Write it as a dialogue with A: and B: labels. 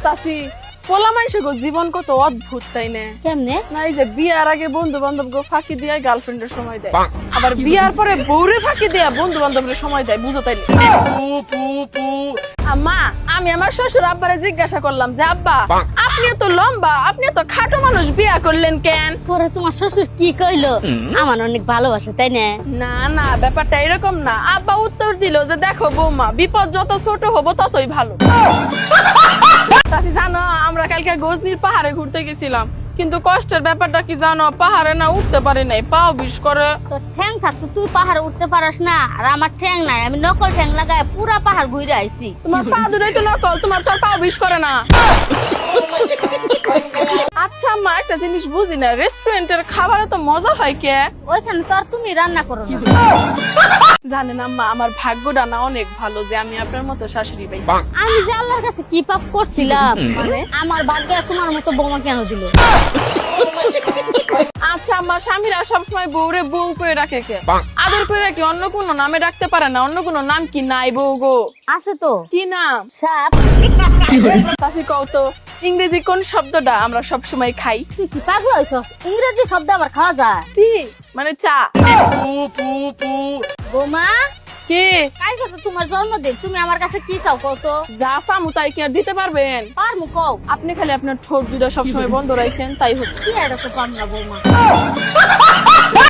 A: চাচি পোলা মাইসে গো জীবন কত অদ্ভুত তাই না?
B: কেমনে?
A: না এই যে বিয়ার আগে বন্ধু বান্ধব গো ফাঁকি দিয়ে গার্লফ্রেন্ডের সময় দেয়, আবার বিয়ার পরে বউরে ফাঁকি দিয়ে বন্ধু বান্ধবের সময় দেয়, বুঝো তাই না? আম্মা, আমি আমার শ্বশুর আব্বারে জিজ্ঞাসা করলাম যে আব্বা আপনি তো লম্বা, আপনি তো খাটো মানুষ, বিয়া করলেন কেন?
B: পরে তোমার শ্বশুর কি কইলো? আমার অনেক ভালোবাসে তাই না?
A: না না, ব্যাপারটা এরকম না। আব্বা উত্তর দিল যে দেখো বৌমা, বিপদ যত ছোট হবো ততই ভালো। চাচি জানো, আমরা কালকে গজনীর পাহাড়ে ঘুরতে গেছিলাম, কিন্তু কষ্টের ব্যাপারটা কি জানো, পাহাড়ে না উঠতে পারি নাই, পাও বিষ করে।
B: তোর ঠ্যাং থাকতো তুই পাহাড়ে উঠতে পারস না, আর আমার ঠ্যাং নাই, আমি নকল ঠ্যাং লাগায় পুরা পাহাড় ঘুরে আইছি।
A: তোমার পা দুটাই তো নকল, তোমার তো আর পাও বিষ করে না। আচ্ছা আম্মা, একটা জিনিস বুঝি না, রেস্টুরেন্টের খাবারে তো মজা হয় কে?
B: ওইখানে তো আর তুমি রান্না করো না।
A: জানেন আম্মা, আমার ভাগ্যটা না অনেক ভালো যে আমি আপনার মতো শাশুড়ি পাইছি।
B: আমি যে আল্লাহর কাছে কি পাপ করছিলাম, মানে আমার ভাগ্যে তোমার মতো বোমা কেন দিল?
A: আচ্ছা, আমার স্বামীরা সবসময় বউরে বউ করে রাখে কে? আদর করে রাখি, অন্য কোনো নামে রাখতে পারে না? অন্য কোনো নাম কি নাই বউ গো?
B: আছে তো।
A: কি নাম?
B: সাপ।
A: চাচি কও তো, ইংরেজি কোন শব্দটা আমরা সবসময় খাই?
B: তুই কি পাগল হইছস? ইংরেজি শব্দ আবার খাওয়া যায়?
A: টি মানে চা।
B: বোমা,
A: কি?
B: কালকে তো তোমার জন্মদিন, তুমি আমার কাছে কি চাও কও তো?
A: যা চামু তাই কি আর দিতে পারবেন?
B: পারমু কও।
A: আপনি খালি আপনার ঠোঁট দুটো সবসময় বন্ধ রাখেন, তাই হোক।
B: কি এটা তো পাম না বৌমা।